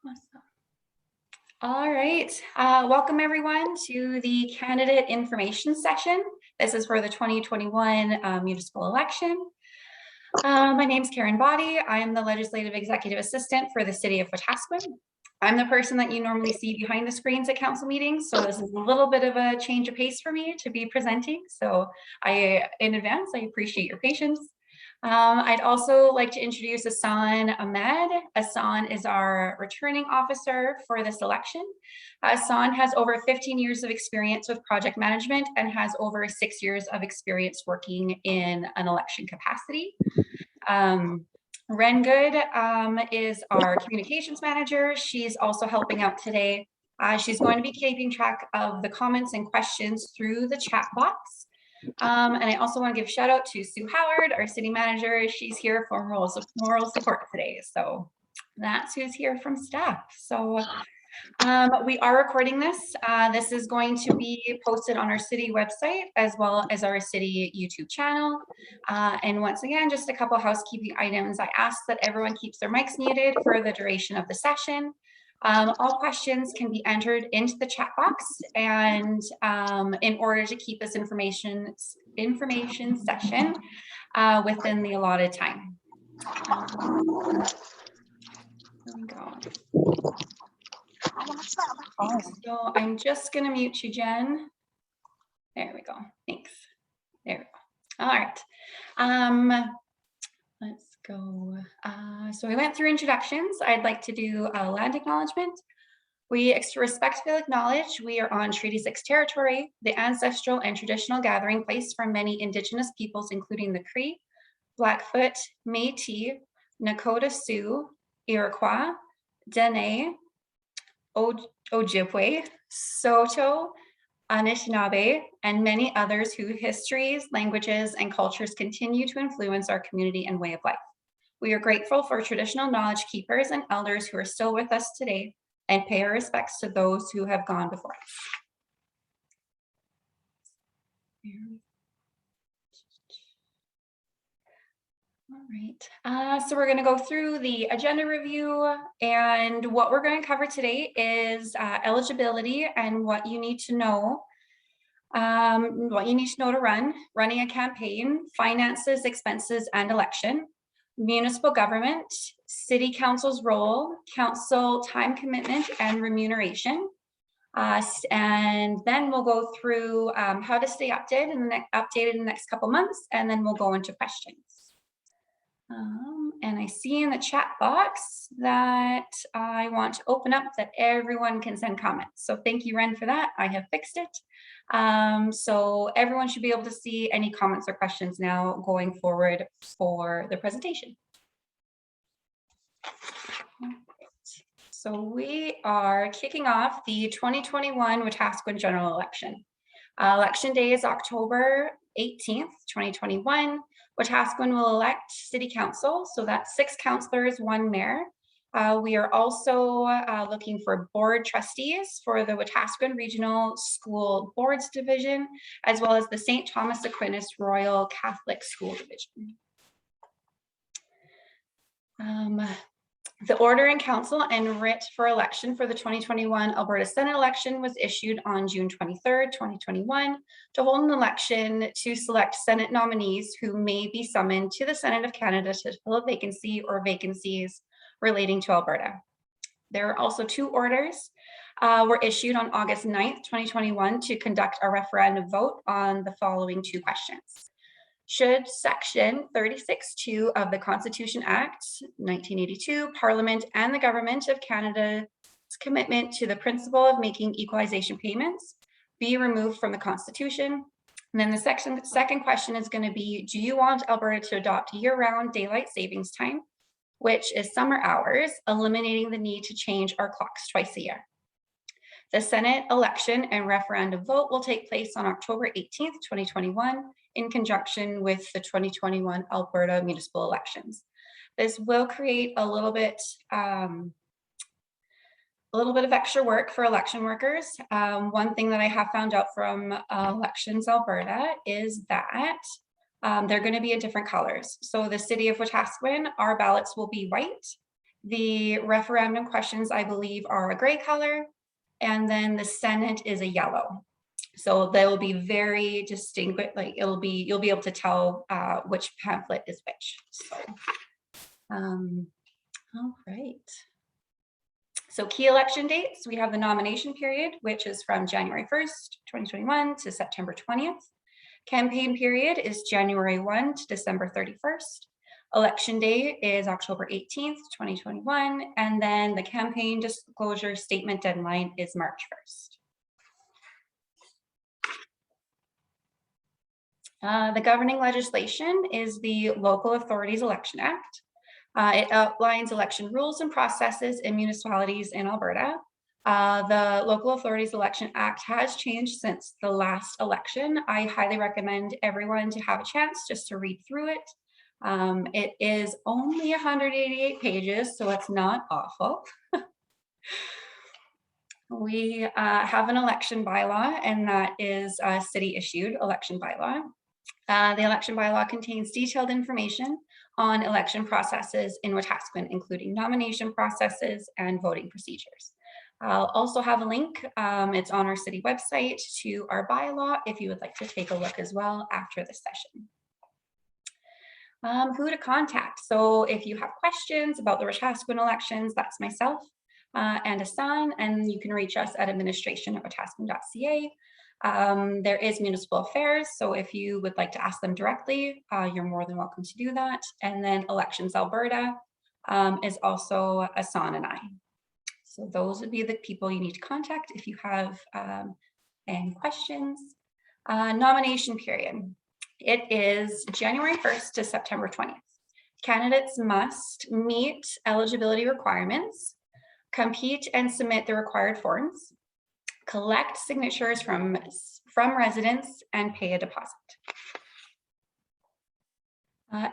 Awesome. All right, welcome everyone to the candidate information session. This is for the 2021 municipal election. My name is Karen Boddy. I am the Legislative Executive Assistant for the City of Wetaskiwin. I'm the person that you normally see behind the screens at council meetings, so this is a little bit of a change of pace for me to be presenting. So in advance, I appreciate your patience. I'd also like to introduce Hassan Ahmed. Hassan is our returning officer for this election. Hassan has over 15 years of experience with project management and has over 6 years of experience working in an election capacity. Ren Good is our communications manager. She's also helping out today. She's going to be keeping track of the comments and questions through the chat box. And I also want to give a shout out to Sue Howard, our city manager. She's here for moral support today. So that's who's here from staff. So we are recording this. This is going to be posted on our city website as well as our city YouTube channel. And once again, just a couple housekeeping items. I ask that everyone keeps their mics muted for the duration of the session. All questions can be entered into the chat box, and in order to keep this information session within the allotted time. There we go. So I'm just going to mute you, Jen. There we go. Thanks. There we go. All right. Let's go. So we went through introductions. I'd like to do a land acknowledgement. We respectfully acknowledge we are on Treaty 6 territory, the ancestral and traditional gathering place for many Indigenous peoples, including the Cree, Blackfoot, Métis, Nakota Sioux, Iroquois, Dene, Ojibwe, Saulteaux, Anishinaabe, and many others whose histories, languages, and cultures continue to influence our community and way of life. We are grateful for traditional knowledge keepers and elders who are still with us today and pay our respects to those who have gone before us. All right, so we're going to go through the agenda review, and what we're going to cover today is eligibility and what you need to know. To running a campaign, finances, expenses, and election, municipal government, city council's role, council time commitment, and remuneration. And then we'll go through how to stay updated in the next couple months, and then we'll go into questions. And I see in the chat box that I want to open up that everyone can send comments. So thank you, Ren, for that. I have fixed it. So everyone should be able to see any comments or questions now going forward for the presentation. So we are kicking off the 2021 Wetaskiwin general election. Election day is October 18th, 2021. Wetaskiwin will elect city council, so that's 6 councillors, 1 mayor. We are also looking for board trustees for the Wetaskiwin Regional School Boards Division, as well as the St. Thomas Aquinas Royal Catholic School Division. The order in council and writ for election for the 2021 Alberta Senate election was issued on June 23rd, 2021 to hold an election to select Senate nominees who may be summoned to the Senate of Canada to fill a vacancy or vacancies relating to Alberta. There are also 2 orders were issued on August 9th, 2021 to conduct a referendum vote on the following 2 questions. Should Section 36(2) of the Constitution Act 1982, Parliament and the Government of Canada's commitment to the principle of making equalization payments be removed from the Constitution? And then the second question is going to be, do you want Alberta to adopt year-round daylight savings time, which is summer hours, eliminating the need to change our clocks twice a year? The Senate election and referendum vote will take place on October 18th, 2021, in conjunction with the 2021 Alberta municipal elections. This will create a little bit of extra work for election workers. One thing that I have found out from Elections Alberta is that they're going to be in different colors. So the city of Wetaskiwin, our ballots will be white. The referendum questions, I believe, are a gray color, and then the Senate is a yellow. So they will be very distinct, like you'll be able to tell which pamphlet is which. So, all right. So key election dates, we have the nomination period, which is from January 1st, 2021 to September 20th. Campaign period is January 1 to December 31st. Election day is October 18th, 2021. And then the campaign disclosure statement deadline is March 1st. The governing legislation is the Local Authorities Election Act. It outlines election rules and processes in municipalities in Alberta. The Local Authorities Election Act has changed since the last election. I highly recommend everyone to have a chance just to read through it. It is only 188 pages, so it's not awful. We have an election bylaw, and that is a city-issued election bylaw. The election bylaw contains detailed information on election processes in Wetaskiwin, including nomination processes and voting procedures. I'll also have a link, it's on our city website, to our bylaw if you would like to take a look as well after this session. Who to contact. So if you have questions about the Wetaskiwin elections, that's myself and Asan, and you can reach us at administration@wetaskiwin.ca. There is municipal affairs, so if you would like to ask them directly, you're more than welcome to do that. And then Elections Alberta is also Asan and I. So those would be the people you need to contact if you have any questions. Nomination period. It is January 1st to September 20th. Candidates must meet eligibility requirements, compete and submit the required forms, collect signatures from residents, and pay a deposit.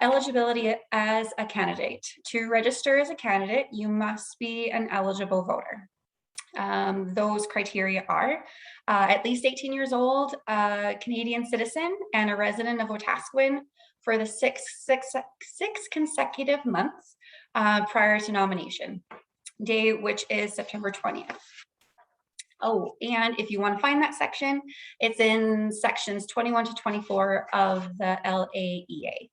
Eligibility as a candidate. To register as a candidate, you must be an eligible voter. Those criteria are at least 18 years old, a Canadian citizen, and a resident of Wetaskiwin for the six consecutive months prior to nomination day, which is September 20th. Oh, and if you want to find that section, it's in sections 21 to 24 of the LAEA.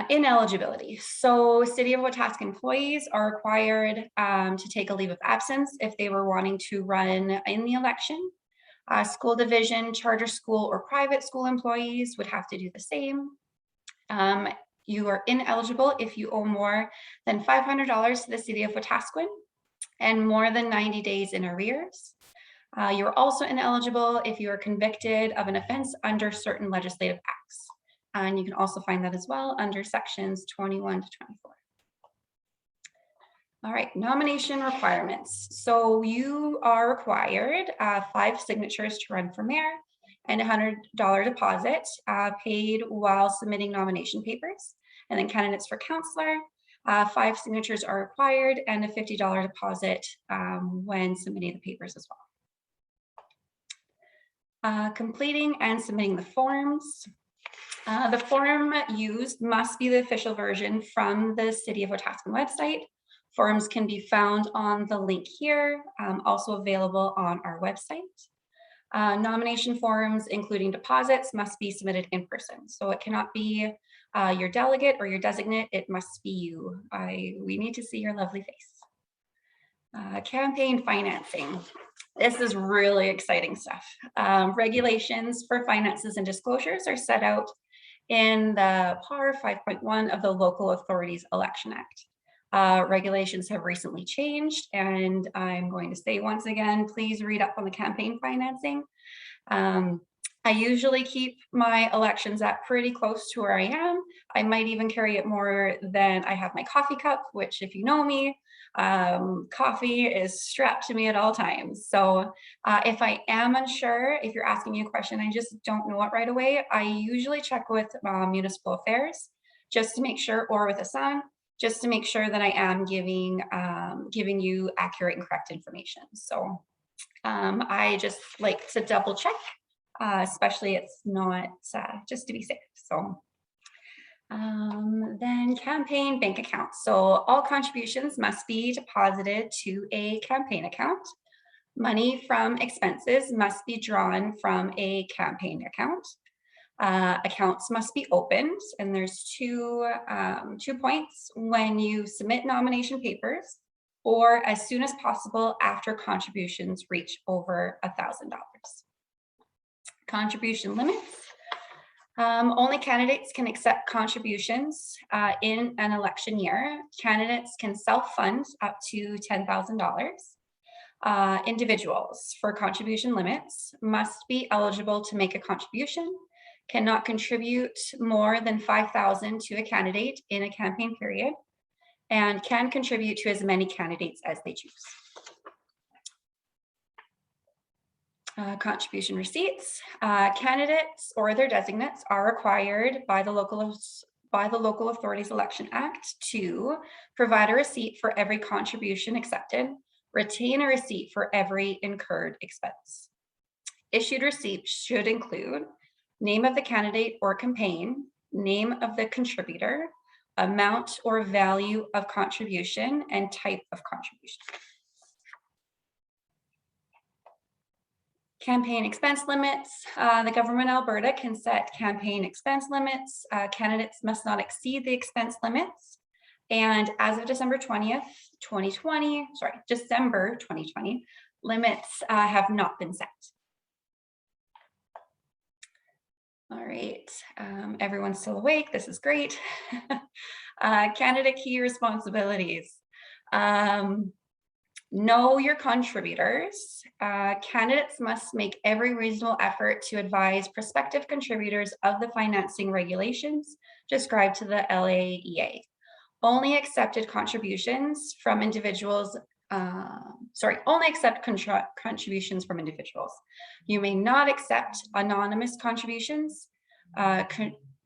Ineligibility. So City of Wetaskiwin employees are required to take a leave of absence if they were wanting to run in the election. School division, charter school, or private school employees would have to do the same. You are ineligible if you owe more than $500 to the City of Wetaskiwin and more than 90 days in arrears. You're also ineligible if you are convicted of an offense under certain legislative acts. And you can also find that as well under sections 21 to 24. All right, nomination requirements. So you are required 5 signatures to run for mayor and a $100 deposit paid while submitting nomination papers. And then candidates for councillor, 5 signatures are required and a $50 deposit when submitting the papers as well. Completing and submitting the forms. The form used must be the official version from the City of Wetaskiwin website. Forms can be found on the link here, also available on our website. Nomination forms, including deposits, must be submitted in person. So it cannot be your delegate or your designate, it must be you. We need to see your lovely face. Campaign financing. This is really exciting stuff. Regulations for finances and disclosures are set out in the PAR 5.1 of the Local Authorities Election Act. Regulations have recently changed, and I'm going to say once again, please read up on the campaign financing. I usually keep my elections at pretty close to where I am. I might even carry it more than I have my coffee cup, which if you know me, coffee is strapped to me at all times. So if I am unsure, if you're asking me a question, I just don't know it right away, I usually check with municipal affairs just to make sure, or with Asan, just to make sure that I am giving you accurate and correct information. So I just like to double check especially it's not just to be safe. So then campaign bank accounts. So all contributions must be deposited to a campaign account. Money from expenses must be drawn from a campaign account. Accounts must be opened, and there's two points: when you submit nomination papers, or as soon as possible after contributions reach over $1,000. Contribution limits. Only candidates can accept contributions in an election year. Candidates can self-fund up to $10,000. Individuals, for contribution limits, must be eligible to make a contribution, cannot contribute more than $5,000 to a candidate in a campaign period, and can contribute to as many candidates as they choose. Contribution receipts. Candidates or their designates are required by the Local Authorities Election Act to provide a receipt for every contribution accepted, retain a receipt for every incurred expense. Issued receipts should include name of the candidate or campaign, name of the contributor, amount or value of contribution, and type of contribution. Campaign expense limits. The government of Alberta can set campaign expense limits. Candidates must not exceed the expense limits. And as of December 20th, 2020, limits have not been set. All right, everyone's still awake. This is great. Candidate key responsibilities. Know your contributors. Candidates must make every reasonable effort to advise prospective contributors of the financing regulations described to the LAEA. Only accepted contributions from individuals, only accept contributions from individuals. You may not accept anonymous contributions,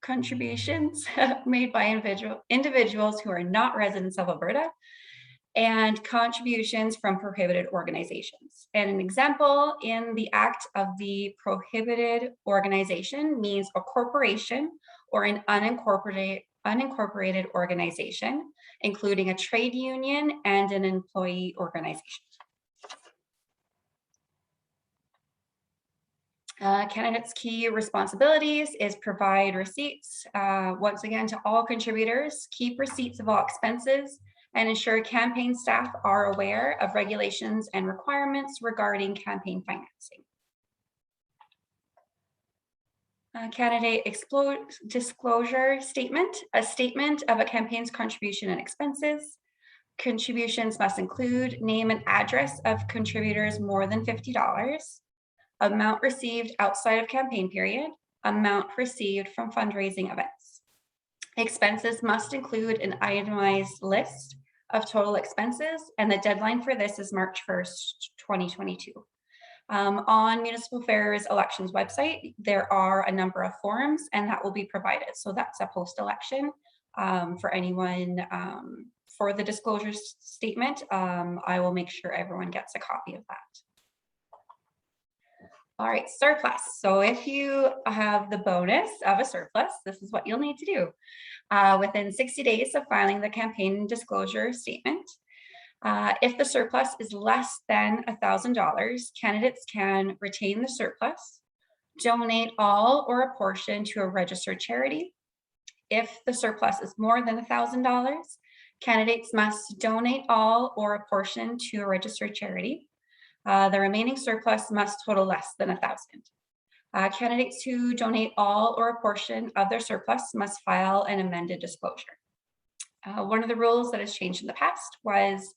contributions made by individuals who are not residents of Alberta, and contributions from prohibited organizations. And an example in the Act of the Prohibited Organization means a corporation or an unincorporated organization, including a trade union and an employee organization. Candidates' key responsibilities is provide receipts, once again, to all contributors, keep receipts of all expenses, and ensure campaign staff are aware of regulations and requirements regarding campaign financing. Candidate disclosure statement, a statement of a campaign's contribution and expenses. Contributions must include name and address of contributors more than $50, amount received outside of campaign period, amount received from fundraising events. Expenses must include an itemized list of total expenses, and the deadline for this is March 1st, 2022. On Municipal Affairs Elections website, there are a number of forms, and that will be provided. So that's a post-election for anyone. For the disclosure statement, I will make sure everyone gets a copy of that. All right, surplus. So if you have the bonus of a surplus, this is what you'll need to do. Within 60 days of filing the campaign disclosure statement, if the surplus is less than $1,000, candidates can retain the surplus, donate all or a portion to a registered charity. If the surplus is more than $1,000, candidates must donate all or a portion to a registered charity. The remaining surplus must total less than $1,000. Candidates who donate all or a portion of their surplus must file an amended disclosure. One of the rules that has changed in the past was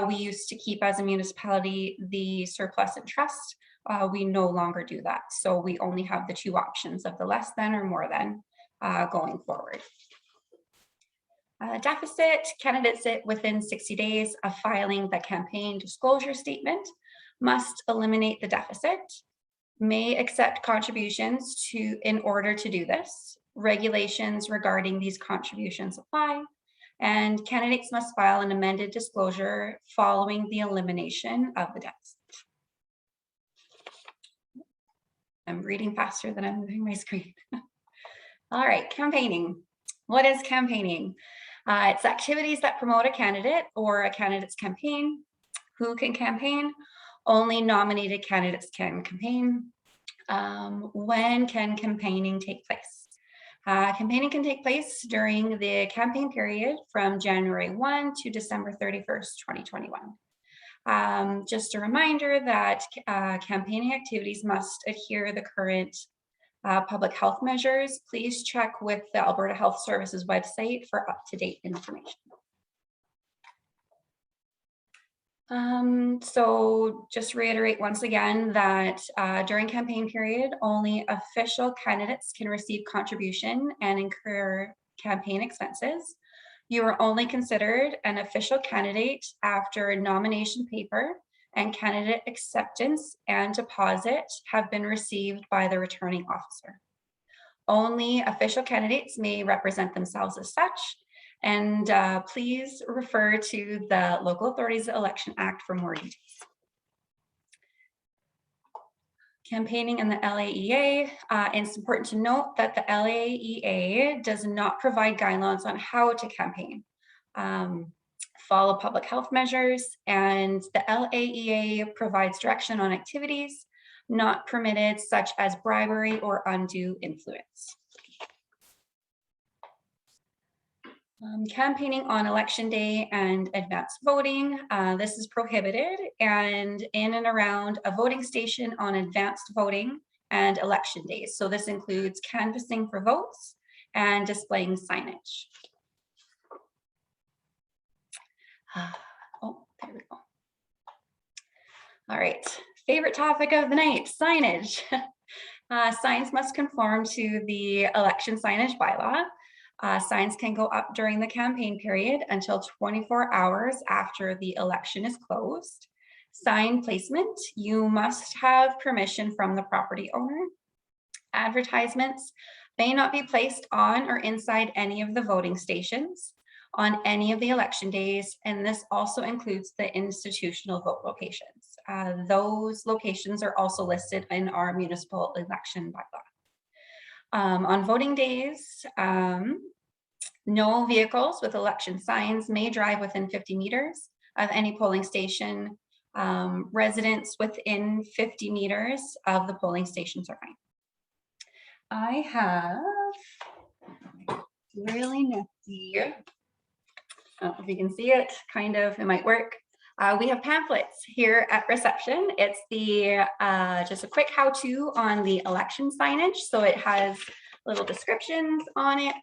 we used to keep as a municipality the surplus in trust. We no longer do that. So we only have the two options of the less than or more than going forward. Deficit. Candidates within 60 days of filing the campaign disclosure statement must eliminate the deficit, may accept contributions in order to do this. Regulations regarding these contributions apply, and candidates must file an amended disclosure following the elimination of the deficit. I'm reading faster than I'm moving my screen. All right, campaigning. What is campaigning? It's activities that promote a candidate or a candidate's campaign. Who can campaign? Only nominated candidates can campaign. When can campaigning take place? Campaigning can take place during the campaign period from January 1 to December 31st, 2021. Just a reminder that campaigning activities must adhere to the current public health measures. Please check with the Alberta Health Services website for up-to-date information. So just reiterate once again that during campaign period, only official candidates can receive contribution and incur campaign expenses. You are only considered an official candidate after nomination paper and candidate acceptance and deposit have been received by the returning officer. Only official candidates may represent themselves as such, and please refer to the Local Authorities Election Act for more details. Campaigning in the LAEA, it's important to note that the LAEA does not provide guidelines on how to campaign. Follow public health measures, and the LAEA provides direction on activities not permitted, such as bribery or undue influence. Campaigning on election day and advance voting. This is prohibited and in and around a voting station on advanced voting and election days. So this includes canvassing for votes and displaying signage. Oh, there we go. All right, favorite topic of the night, signage. Signs must conform to the election signage bylaw. Signs can go up during the campaign period until 24 hours after the election is closed. Sign placement, you must have permission from the property owner. Advertisements may not be placed on or inside any of the voting stations on any of the election days, and this also includes the institutional vote locations. Those locations are also listed in our municipal election bylaw. On voting days, no vehicles with election signs may drive within 50 meters of any polling station. Residents within 50 meters of the polling stations are fine. I have really nifty, I don't know if you can see it, kind of, it might work. We have pamphlets here at reception. It's the just a quick how-to on the election signage. So it has little descriptions on it.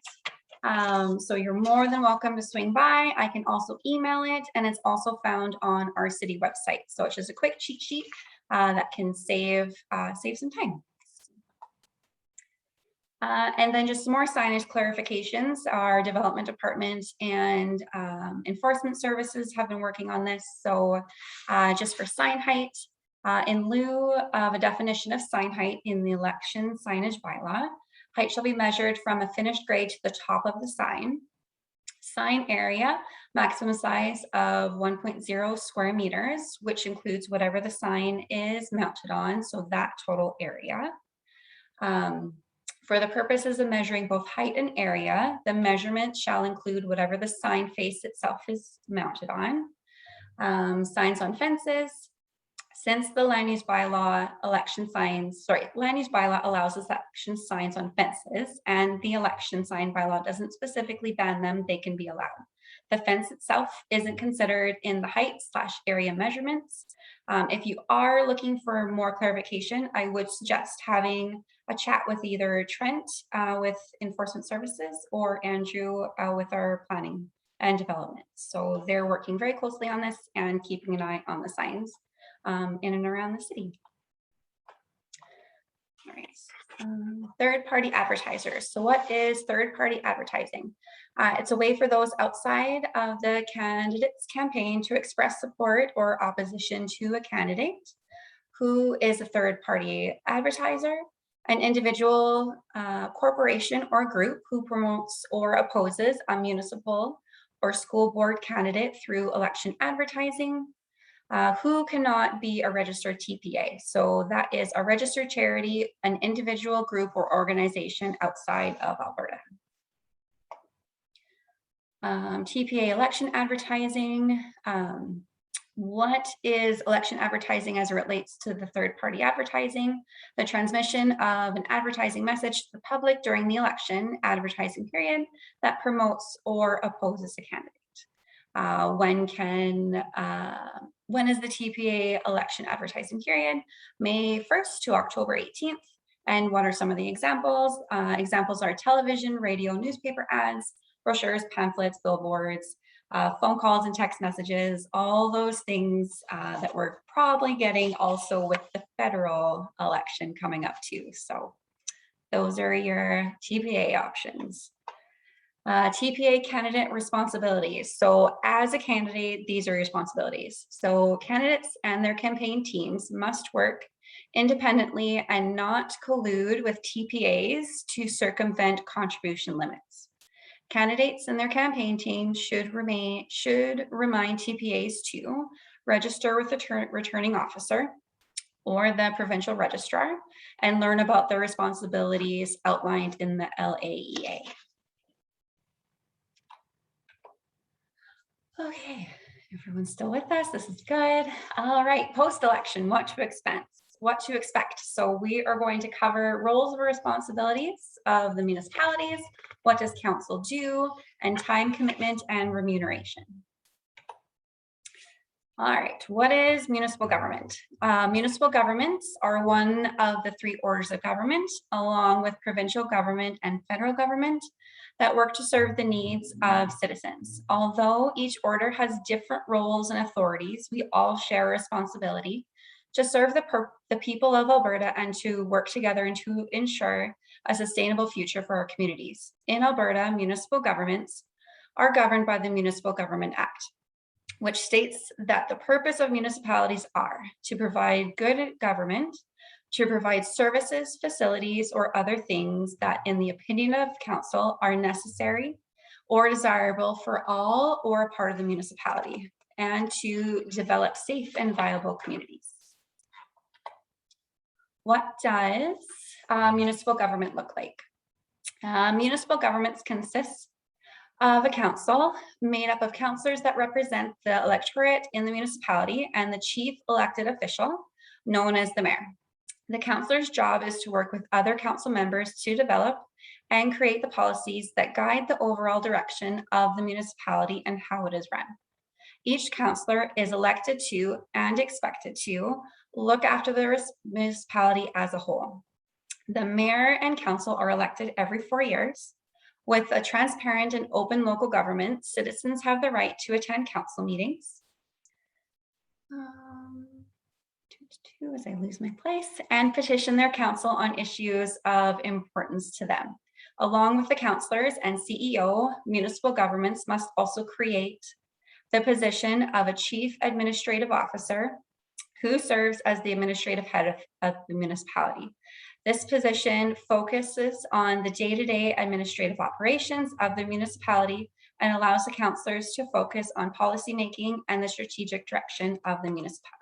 So you're more than welcome to swing by. I can also email it, and it's also found on our city website. So it's just a quick cheat sheet that can save some time. And then just some more signage clarifications. Our development department and enforcement services have been working on this. So just for sign height, in lieu of a definition of sign height in the election signage bylaw, height shall be measured from a finished grade to the top of the sign. Sign area, maximum size of 1.0 square meters, which includes whatever the sign is mounted on, so that total area. For the purposes of measuring both height and area, the measurement shall include whatever the sign face itself is mounted on. Signs on fences. Since the land use bylaw land use bylaw allows us election signs on fences, and the election sign bylaw doesn't specifically ban them, they can be allowed. The fence itself isn't considered in the height/area measurements. If you are looking for more clarification, I would suggest having a chat with either Trent with Enforcement Services or Andrew with our planning and development. So they're working very closely on this and keeping an eye on the signs in and around the city. All right, third-party advertisers. So what is third-party advertising? It's a way for those outside of the candidate's campaign to express support or opposition to a candidate. Who is a third-party advertiser? An individual, corporation, or group who promotes or opposes a municipal or school board candidate through election advertising. Who cannot be a registered TPA? So that is a registered charity, an individual, group, or organization outside of Alberta. TPA Election Advertising. What is election advertising as it relates to the third-party advertising? The transmission of an advertising message to the public during the election advertising period that promotes or opposes a candidate. When is the TPA election advertising period? May 1st to October 18th. And what are some of the examples? Examples are television, radio, newspaper ads, brochures, pamphlets, billboards, phone calls and text messages, all those things that we're probably getting also with the federal election coming up too. So those are your TPA options. TPA candidate responsibilities. So as a candidate, these are responsibilities. So candidates and their campaign teams must work independently and not collude with TPAs to circumvent contribution limits. Candidates and their campaign teams should remind TPAs to register with the returning officer or the provincial registrar and learn about the responsibilities outlined in the LAEA. Okay, everyone's still with us. This is good. All right, post-election, what to expect. So we are going to cover roles and responsibilities of the municipalities, what does council do, and time commitment and remuneration. All right, what is municipal government? Municipal governments are one of the three orders of government, along with provincial government and federal government, that work to serve the needs of citizens. Although each order has different roles and authorities, we all share responsibility to serve the people of Alberta and to work together and to ensure a sustainable future for our communities. In Alberta, municipal governments are governed by the Municipal Government Act, which states that the purpose of municipalities are to provide good government, to provide services, facilities, or other things that, in the opinion of council, are necessary or desirable for all or a part of the municipality, and to develop safe and viable communities. What does municipal government look like? Municipal governments consist of a council made up of councillors that represent the electorate in the municipality and the chief elected official, known as the mayor. The councillor's job is to work with other council members to develop and create the policies that guide the overall direction of the municipality and how it is run. Each councillor is elected to and expected to look after the municipality as a whole. The mayor and council are elected every 4 years. With a transparent and open local government, citizens have the right to attend council meetings. As I lose my place, and petition their council on issues of importance to them. Along with the councillors and CEO, municipal governments must also create the position of a chief administrative officer who serves as the administrative head of the municipality. This position focuses on the day-to-day administrative operations of the municipality and allows the councillors to focus on policy making and the strategic direction of the municipality.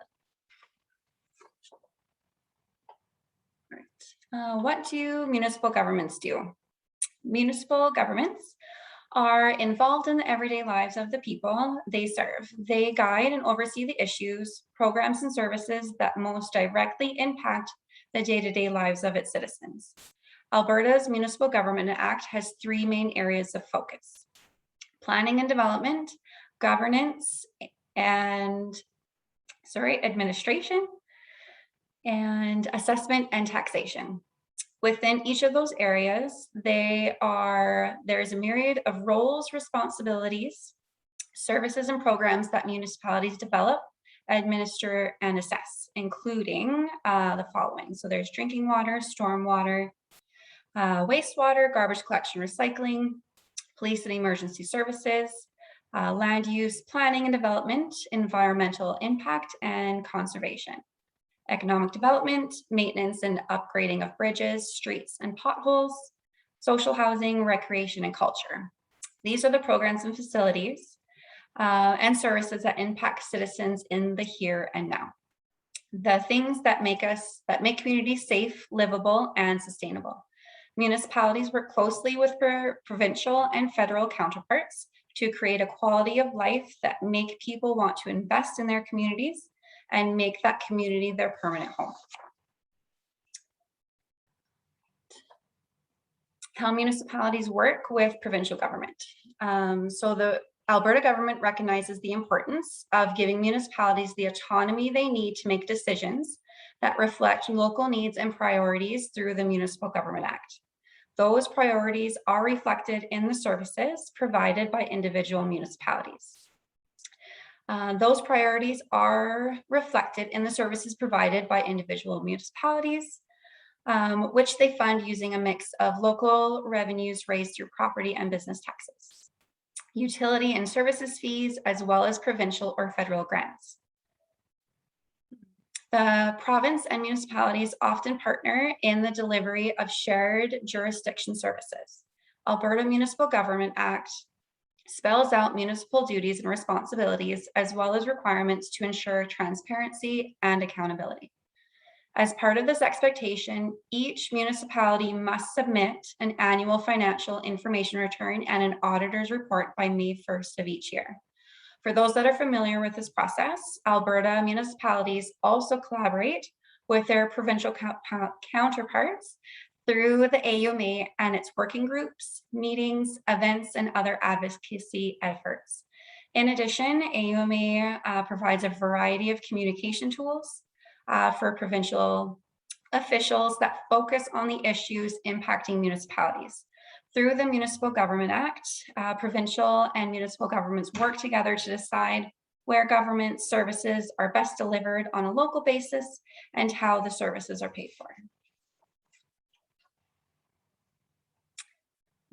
What do municipal governments do? Municipal governments are involved in the everyday lives of the people they serve. They guide and oversee the issues, programs, and services that most directly impact the day-to-day lives of its citizens. Alberta's Municipal Government Act has 3 main areas of focus: planning and development, governance, and administration, and assessment and taxation. Within each of those areas, there is a myriad of roles, responsibilities, services, and programs that municipalities develop, administer, and assess, including the following. So there's drinking water, stormwater, wastewater, garbage collection, recycling, police and emergency services, land use, planning and development, environmental impact, and conservation. Economic development, maintenance and upgrading of bridges, streets, and potholes, social housing, recreation, and culture. These are the programs and facilities and services that impact citizens in the here and now. The things that make communities safe, livable, and sustainable. Municipalities work closely with provincial and federal counterparts to create a quality of life that make people want to invest in their communities and make that community their permanent home. How municipalities work with provincial government. So the Alberta government recognizes the importance of giving municipalities the autonomy they need to make decisions that reflect local needs and priorities through the Municipal Government Act. Those priorities are reflected in the services provided by individual municipalities. Those priorities are reflected in the services provided by individual municipalities, which they fund using a mix of local revenues raised through property and business taxes, utility and services fees, as well as provincial or federal grants. The province and municipalities often partner in the delivery of shared jurisdiction services. Alberta Municipal Government Act spells out municipal duties and responsibilities, as well as requirements to ensure transparency and accountability. As part of this expectation, each municipality must submit an annual financial information return and an auditor's report by May 1st of each year. For those that are familiar with this process, Alberta municipalities also collaborate with their provincial counterparts through the AUMA and its working groups, meetings, events, and other advocacy efforts. In addition, AUMA provides a variety of communication tools for provincial officials that focus on the issues impacting municipalities. Through the Municipal Government Act, provincial and municipal governments work together to decide where government services are best delivered on a local basis and how the services are paid for.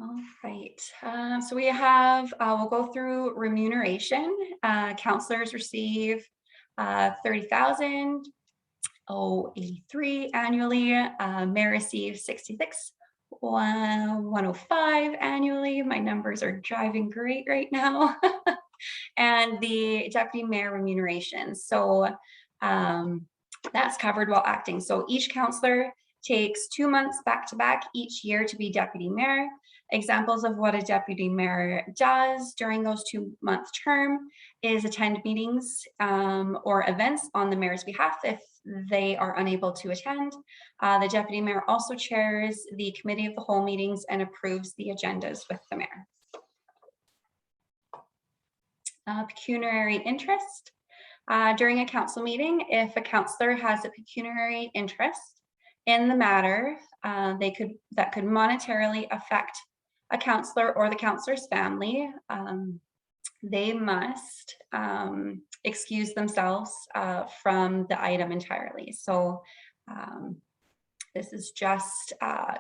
All right, so we have, we'll go through remuneration. Councillors receive $30,083 annually. Mayor receives $66,105 annually. My numbers are driving great right now. And the deputy mayor remuneration. So that's covered while acting. So each councillor takes 2 months back to back each year to be deputy mayor. Examples of what a deputy mayor does during those 2-month term is attend meetings or events on the mayor's behalf if they are unable to attend. The deputy mayor also chairs the committee of the whole meetings and approves the agendas with the mayor. Pecuniary interest. During a council meeting, if a councillor has a pecuniary interest in the matter that could monetarily affect a councillor or the councillor's family, they must excuse themselves from the item entirely. So this is just a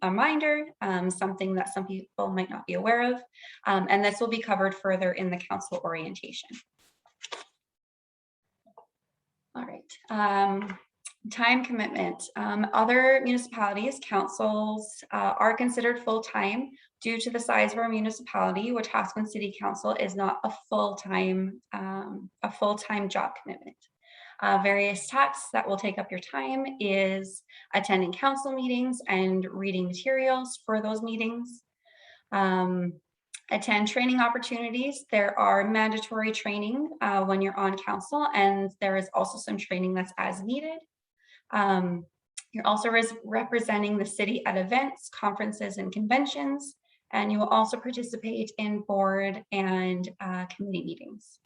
reminder, something that some people might not be aware of, and this will be covered further in the council orientation. All right. Time commitment. Other municipalities, councils are considered full-time due to the size of our municipality. Wetaskiwin City Council is not a full-time job commitment. Various tasks that will take up your time is attending council meetings and reading materials for those meetings. Attend training opportunities. There are mandatory training when you're on council, and there is also some training that's as needed. You're also representing the city at events, conferences, and conventions, and you will also participate in board and committee meetings.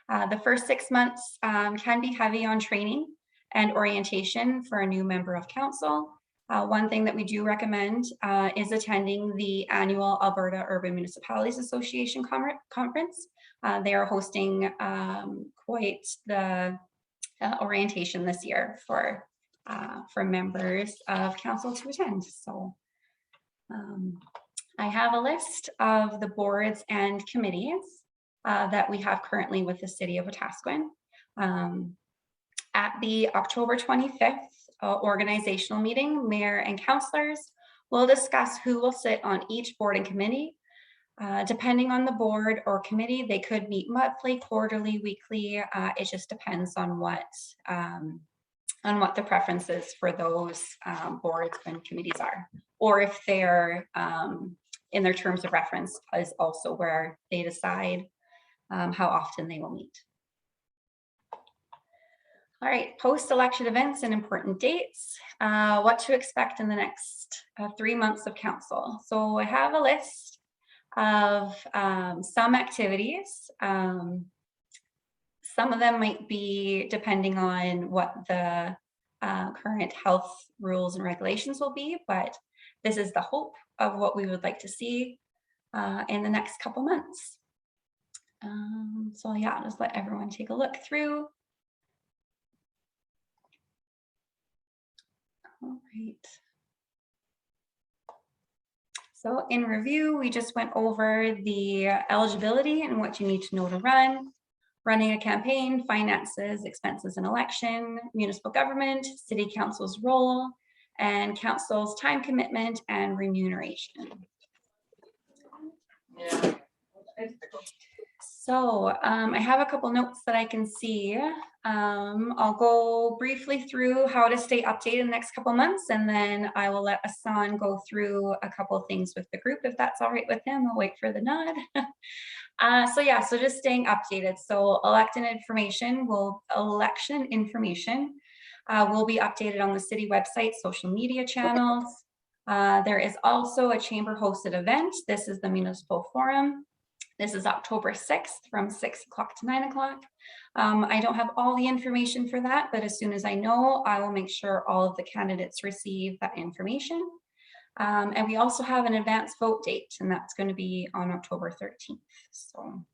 The first 6 months can be heavy on training and orientation for a new member of council. One thing that we do recommend is attending the annual Alberta Urban Municipalities Association conference. They are hosting quite the orientation this year for members of council to attend. So I have a list of the boards and committees that we have currently with the city of Wetaskiwin. At the October 25th organizational meeting, mayor and councillors will discuss who will sit on each board and committee. Depending on the board or committee, they could meet monthly, quarterly, weekly. It just depends on what the preferences for those boards and committees are, or if they're in their terms of reference is also where they decide how often they will meet. All right, post-election events and important dates. What to expect in the next 3 months of council. So I have a list of some activities. Some of them might be depending on what the current health rules and regulations will be, but this is the hope of what we would like to see in the next couple months. So yeah, I'll just let everyone take a look through. All right. So in review, we just went over the eligibility and what you need to know to run, running a campaign, finances, expenses in election, municipal government, city council's role, and council's time commitment and remuneration. So I have a couple notes that I can see. I'll go briefly through how to stay updated in the next couple months, and then I will let Asan go through a couple things with the group, if that's all right with him. I'll wait for the nod. So yeah, so just staying updated. So election information will be updated on the city website, social media channels. There is also a chamber hosted event. This is the municipal forum. This is October 6th from 6 o'clock to 9 o'clock. I don't have all the information for that, but as soon as I know, I will make sure all of the candidates receive that information. And we also have an advance vote date, and that's going to be on October 13th. So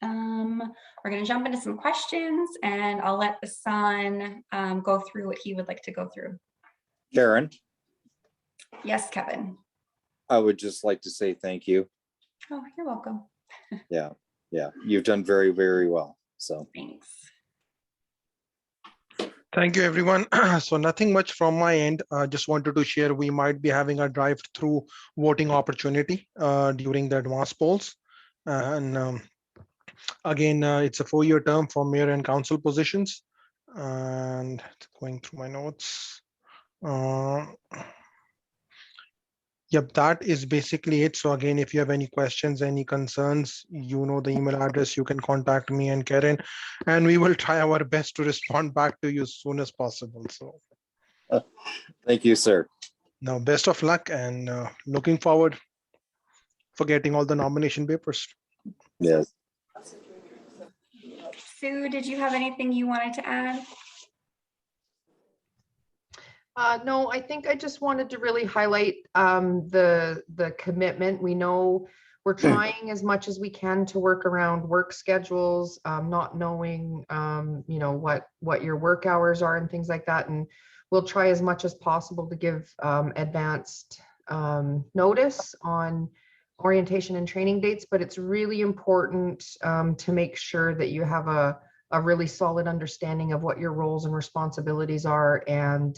we're going to jump into some questions, and I'll let Asan go through what he would like to go through. Karen? Yes, Kevin. I would just like to say thank you. Oh, you're welcome. Yeah, you've done very, very well. So thanks. Thank you, everyone. So nothing much from my end. Just wanted to share we might be having a drive-through voting opportunity during the advance polls. And again, it's a 4-year term for mayor and council positions. And going through my notes. Yep, that is basically it. So again, if you have any questions, any concerns, you know the email address, you can contact me and Karen, and we will try our best to respond back to you as soon as possible. So thank you, sir. now, best of luck, and looking forward for getting all the nomination papers. Yes. Sue, did you have anything you wanted to add? No, I think I just wanted to really highlight the commitment. We know we're trying as much as we can to work around work schedules, not knowing you know what your work hours are and things like that, and we'll try as much as possible to give advanced notice on orientation and training dates, but it's really important to make sure that you have a really solid understanding of what your roles and responsibilities are, and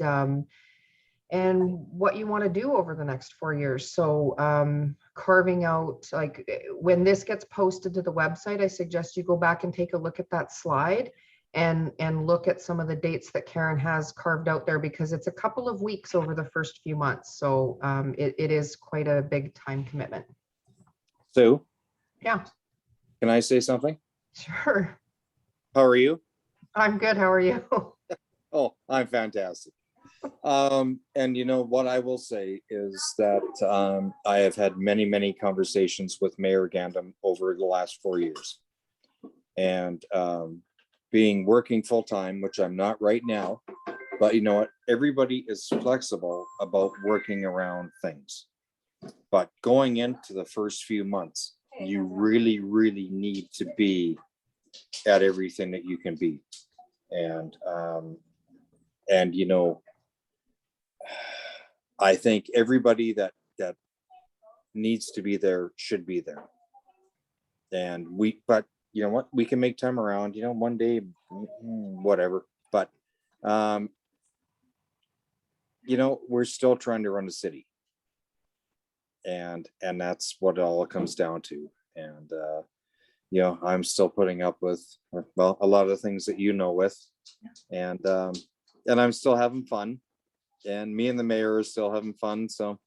what you want to do over the next 4 years. So carving out, like when this gets posted to the website, I suggest you go back and take a look at that slide and look at some of the dates that Karen has carved out there, because it's a couple of weeks over the first few months. So it is quite a big time commitment. Sue? Yeah. Can I say something? Sure. How are you? I'm good. How are you? Oh, I'm fantastic. And you know what I will say is that I have had many, many conversations with Mayor Gandam over the last 4 years. And being working full-time, which I'm not right now, but you know what, everybody is flexible about working around things. But going into the first few months, you really, really need to be at everything that you can be. And you know, I think everybody that needs to be there should be there. And but you know what, we can make time around, you know, one day, whatever. But you know, we're still trying to run a city. and that's what it all comes down to. And you know, I'm still putting up with, well, a lot of the things that you know with, and I'm still having fun, and me and the mayor are still having fun. So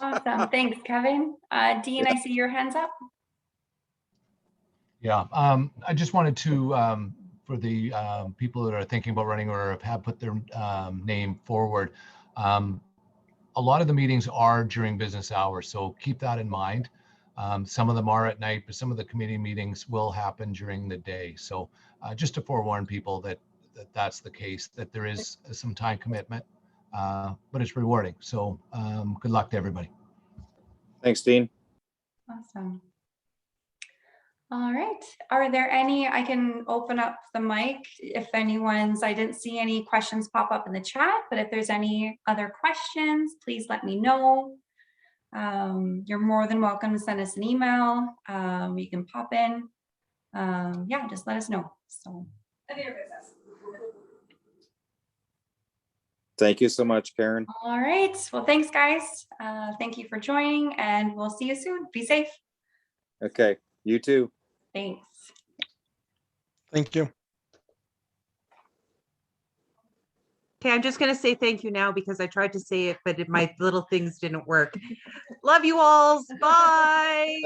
Awesome. Thanks, Kevin. Dean, I see your hands up. Yeah, I just wanted to, for the people that are thinking about running or have put their name forward, a lot of the meetings are during business hours, so keep that in mind. Some of them are at night, but some of the committee meetings will happen during the day. So just to forewarn people that that's the case, that there is some time commitment, but it's rewarding. So good luck to everybody. thanks, Dean. Awesome. All right. Are there any, I can open up the mic if anyone's, I didn't see any questions pop up in the chat, but if there's any other questions, please let me know. You're more than welcome to send us an email. You can pop in. Yeah, just let us know. So, Thank you so much, Karen. all right. Well, thanks, guys. Thank you for joining, and we'll see you soon. Be safe. Okay, you too. Thanks. Thank you. Okay, I'm just going to say thank you now because I tried to say it, but my little things didn't work. Love you all. Bye.